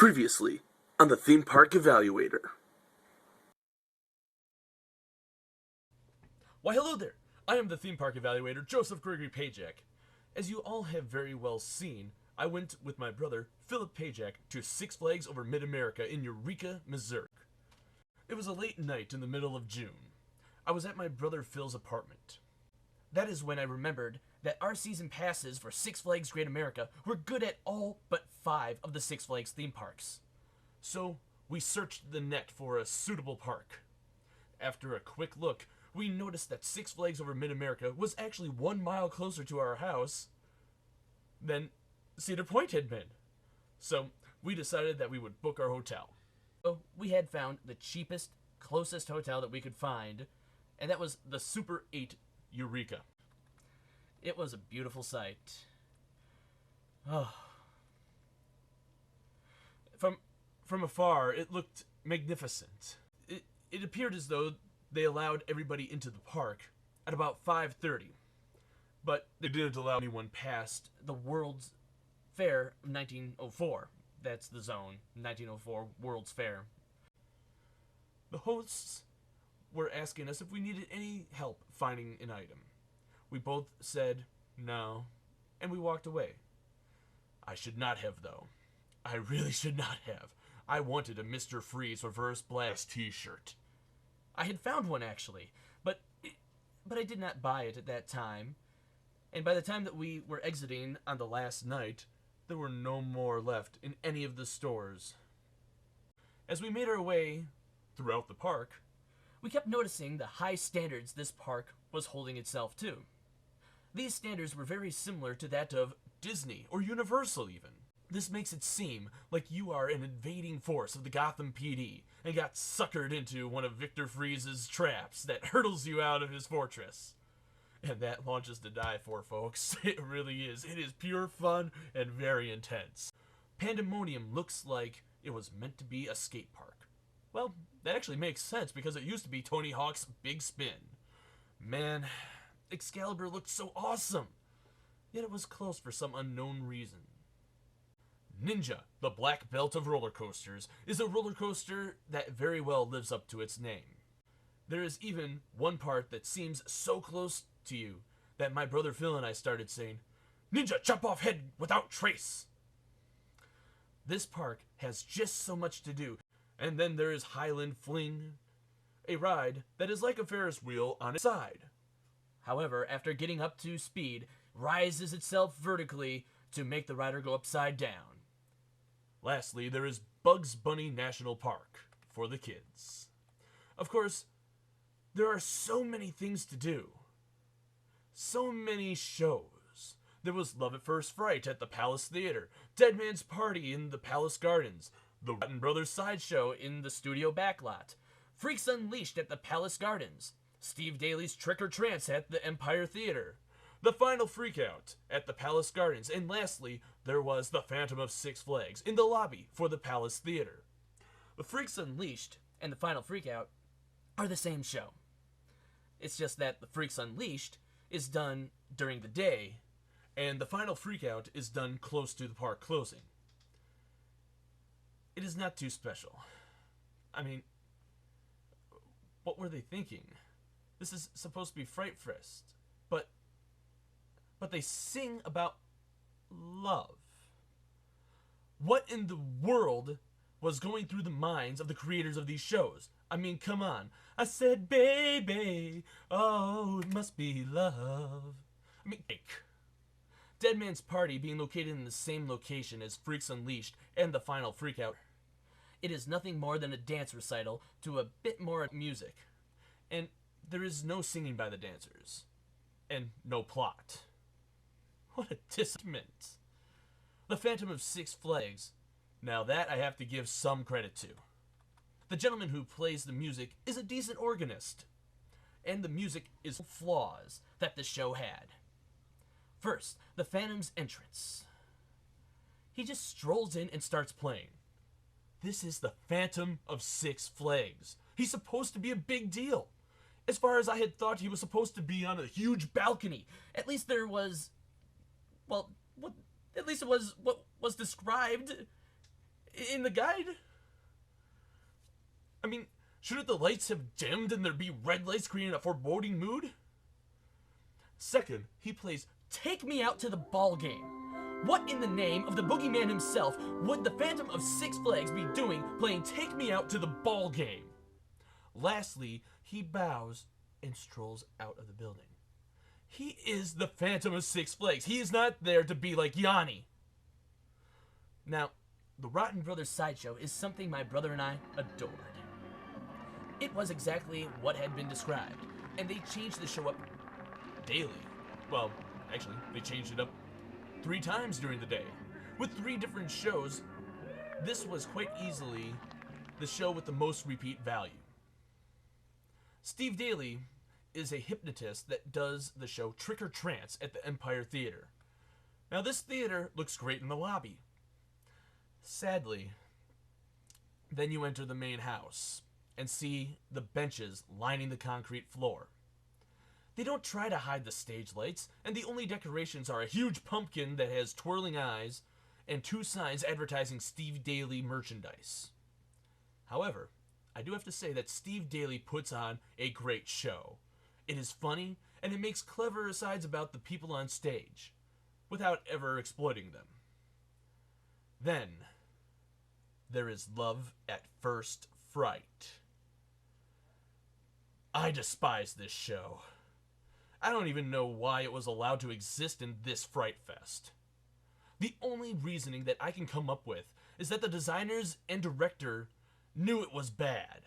Previously on the Theme Park Evaluator. Why, hello there! I am the Theme Park Evaluator, Joseph Gregory Pagac. As you all have very well seen, I went with my brother, Philip Pagac, to Six Flags over Mid-America in Eureka, Missouri. It was a late night in the middle of June. I was at my brother Phil's apartment. That is when I remembered that our season passes for Six Flags Great America were good at all but 5 of the Six Flags theme parks. So, we searched the net for a suitable park. After a quick look, we noticed that Six Flags over Mid-America was actually 1 mile closer to our house than Cedar Point had been. So, we decided that we would book our hotel. So, we had found the cheapest, closest hotel that we could find, and that was the Super 8 Eureka. It was a beautiful sight. Oh. From afar, it looked magnificent. It appeared as though they allowed everybody into the park at about 5:30, but they didn't allow anyone past the World's Fair of 1904. That's the zone, 1904 World's Fair. The hosts were asking us if we needed any help finding an item. We both said no, and we walked away. I should not have, though. I really should not have. I wanted a Mr. Freeze Reverse Blast t-shirt. I had found one, actually, but I did not buy it at that time. And by the time that we were exiting on the last night, there were no more left in any of the stores. As we made our way throughout the park, we kept noticing the high standards this park was holding itself to. These standards were very similar to that of Disney or Universal even. This makes it seem like you are an invading force of the Gotham PD and got suckered into one of Victor Freeze's traps that hurtles you out of his fortress. And that launches to die for, folks. It really is. It is pure fun and very intense. Pandemonium looks like it was meant to be a skate park. Well, that actually makes sense because it used to be Tony Hawk's Big Spin. Man, Excalibur looked so awesome. Yet it was closed for some unknown reason. Ninja, the black belt of roller coasters, is a roller coaster that very well lives up to its name. There is even one part that seems so close to you that my brother Phil and I started saying, "Ninja, chop off head without trace!" This park has just so much to do. And then there is Highland Fling, a ride that is like a Ferris wheel on its side. However, after getting up to speed, rises itself vertically to make the rider go upside down. Lastly, there is Bugs Bunny National Park for the kids. Of course, there are so many things to do. So many shows. There was Love at First Fright at the Palace Theater, Dead Man's Party in the Palace Gardens, the Rotten Brothers Sideshow in the studio backlot, Freaks Unleashed at the Palace Gardens, Steve Daly's Trick or Trance at the Empire Theater, the Final Freakout at the Palace Gardens, and lastly, there was the Phantom of Six Flags in the lobby for the Palace Theater. The Freaks Unleashed and the Final Freakout are the same show. It's just that the Freaks Unleashed is done during the day, and the Final Freakout is done close to the park closing. It is not too special. I mean, what were they thinking? This is supposed to be Fright Fest, but they sing about love. What in the world was going through the minds of the creators of these shows? I mean, come on. I said, baby, oh, it must be love. I mean, Dead Man's Party being located in the same location as Freaks Unleashed and the Final Freakout. It is nothing more than a dance recital to a bit more music. And there is no singing by the dancers. And no plot. What a disappointment. The Phantom of Six Flags. Now that I have to give some credit to. The gentleman who plays the music is a decent organist. And the music is flaws that the show had. First, the Phantom's entrance. He just strolls in and starts playing. This is the Phantom of Six Flags. He's supposed to be a big deal. As far as I had thought, he was supposed to be on a huge balcony. At least there was, well, at least it was what was described In the guide? I mean, shouldn't the lights have dimmed and there be red lights creating a foreboding mood? Second, he plays Take me out to the ball game. What in the name of the boogeyman himself would the Phantom of Six Flags be doing playing Take Me Out to the Ball Game? Lastly, he bows and strolls out of the building. He is the Phantom of Six Flags. He is not there to be like Yanni. Now, The Rotten Brothers Sideshow is something my brother and I adored. It was exactly what had been described, and they changed the show up daily. Well, actually, they changed it up 3 times during the day. With 3 different shows, this was quite easily the show with the most repeat value. Steve Daly is a hypnotist that does the show Trick or Trance at the Empire Theater. Now, this theater looks great in the lobby. Sadly, then you enter the main house and see the benches lining the concrete floor. They don't try to hide the stage lights, and the only decorations are a huge pumpkin that has twirling eyes and 2 signs advertising Steve Daly merchandise. However, I do have to say that Steve Daly puts on a great show. It is funny, and it makes clever asides about the people on stage, without ever exploiting them. Then, there is Love at First Fright. I despise this show. I don't even know why it was allowed to exist in this Fright Fest. The only reasoning that I can come up with is that the designers and director knew it was bad.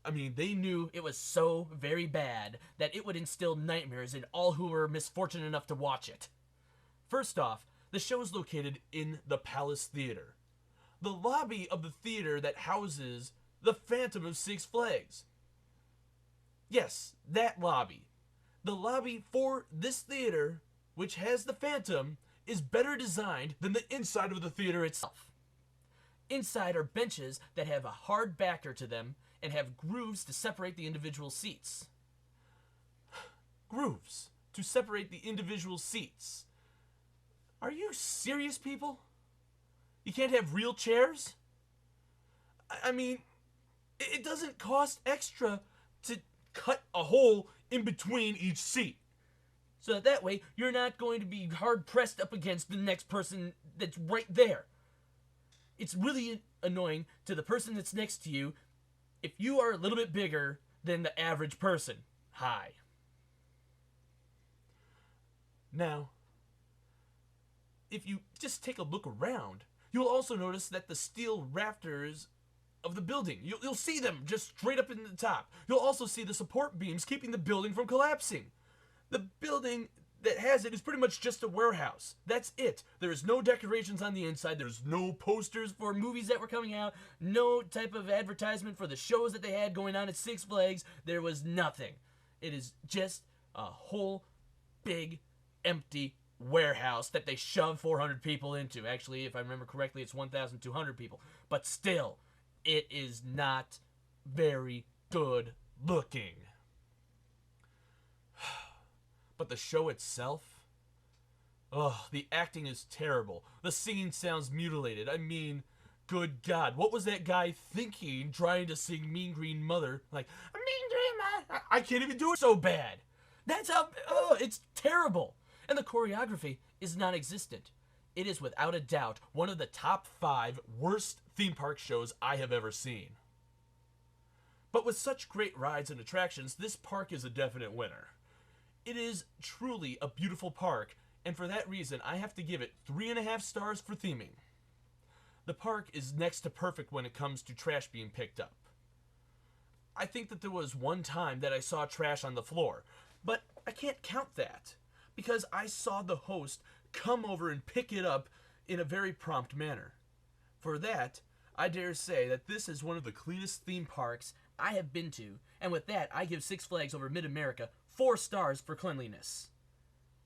I mean, they knew it was so very bad that it would instill nightmares in all who were misfortunate enough to watch it. First off, the show is located in the Palace Theater, the lobby of the theater that houses the Phantom of Six Flags. Yes, that lobby. The lobby for this theater, which has the Phantom, is better designed than the inside of the theater itself. Inside are benches that have a hard backer to them and have grooves to separate the individual seats. Grooves to separate the individual seats. Are you serious, people? You can't have real chairs? I mean, it doesn't cost extra to cut a hole in between each seat. So that way, you're not going to be hard pressed up against the next person that's right there. It's really annoying to the person that's next to you if you are a little bit bigger than the average person. Hi. Now, if you just take a look around, you'll also notice that the steel rafters of the building, you'll see them just straight up in the top. You'll also see the support beams keeping the building from collapsing. The building that has it is pretty much just a warehouse. That's it. There is no decorations on the inside. There's no posters for movies that were coming out. No type of advertisement for the shows that they had going on at Six Flags. There was nothing. It is just a whole big empty warehouse that they shove 400 people into. Actually, if I remember correctly, it's 1,200 people. But still, it is not very good looking. But the show itself? Oh, the acting is terrible. The singing sounds mutilated. I mean, good God, what was that guy thinking trying to sing Mean Green Mother? Like, Mean Green Mother. I can't even do it so bad. That's how, it's terrible. And the choreography is non-existent. It is without a doubt one of the top 5 worst theme park shows I have ever seen. But with such great rides and attractions, this park is a definite winner. It is truly a beautiful park, and for that reason, I have to give it 3.5 stars for theming. The park is next to perfect when it comes to trash being picked up. I think that there was one time that I saw trash on the floor, but I can't count that, because I saw the host come over and pick it up in a very prompt manner. For that, I dare say that this is one of the cleanest theme parks I have been to, and with that, I give Six Flags over Mid-America 4 stars for cleanliness.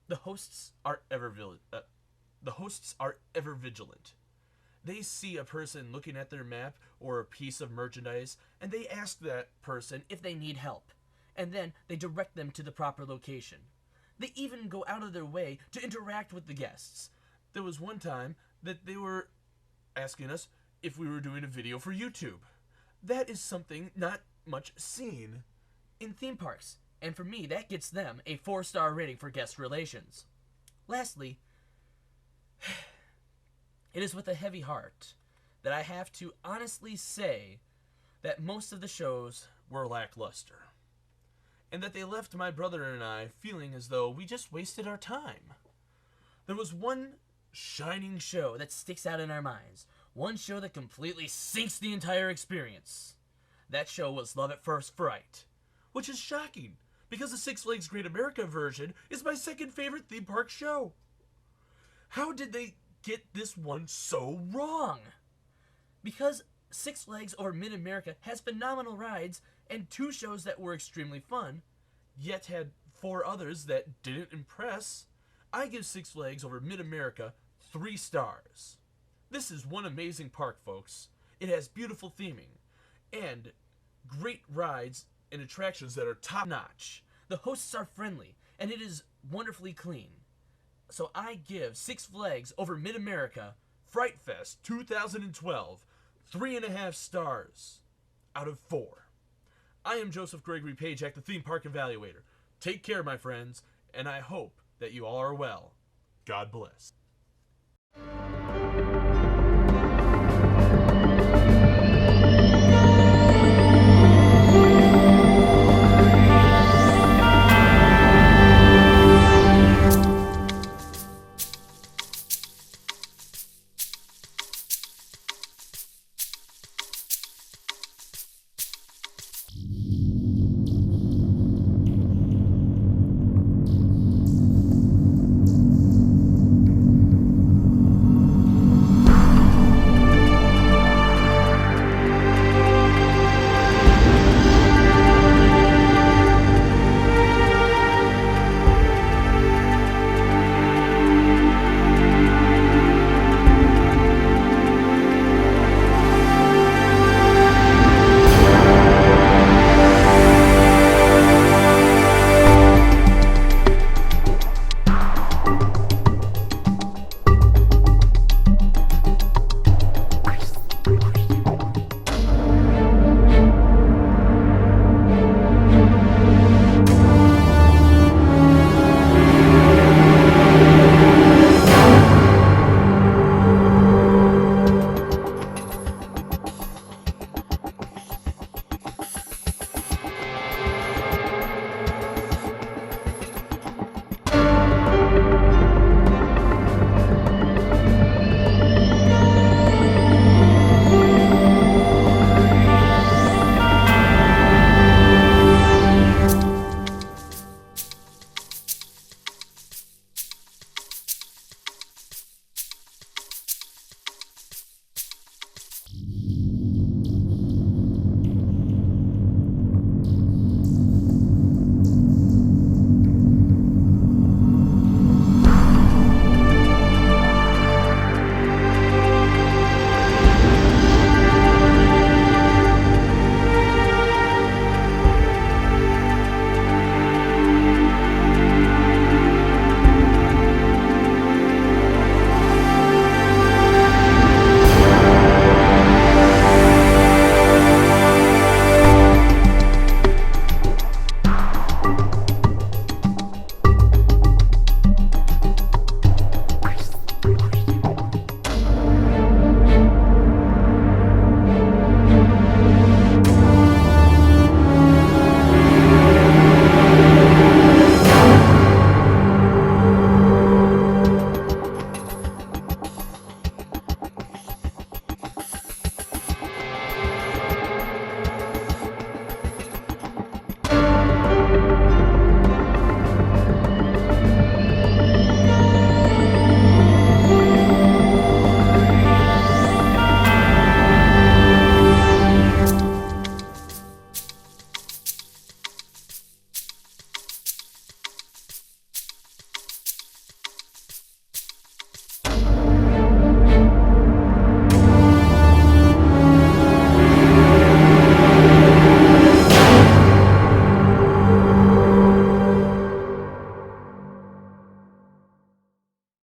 The hosts are ever vigilant. They see a person looking at their map or a piece of merchandise, and they ask that person if they need help, and then they direct them to the proper location. They even go out of their way to interact with the guests. There was one time that they were asking us if we were doing a video for YouTube. That is something not much seen in theme parks, and for me, that gets them a 4-star rating for guest relations. Lastly, it is with a heavy heart that I have to honestly say that most of the shows were lackluster, and that they left my brother and I feeling as though we just wasted our time. There was one shining show that sticks out in our minds, one show that completely sinks the entire experience. That show was Love at First Fright, which is shocking, because the Six Flags Great America version is my second favorite theme park show. How did they get this one so wrong? Because Six Flags over Mid-America has phenomenal rides and 2 shows that were extremely fun, yet had 4 others that didn't impress, I give Six Flags over Mid-America 3 stars. This is one amazing park, folks. It has beautiful theming, and great rides and attractions that are top-notch. The hosts are friendly, and it is wonderfully clean. So I give Six Flags over Mid-America Fright Fest 2012 3.5 stars out of 4. I am Joseph Gregory Pagac, the Theme Park Evaluator. Take care, my friends, and I hope that you all are well. God bless.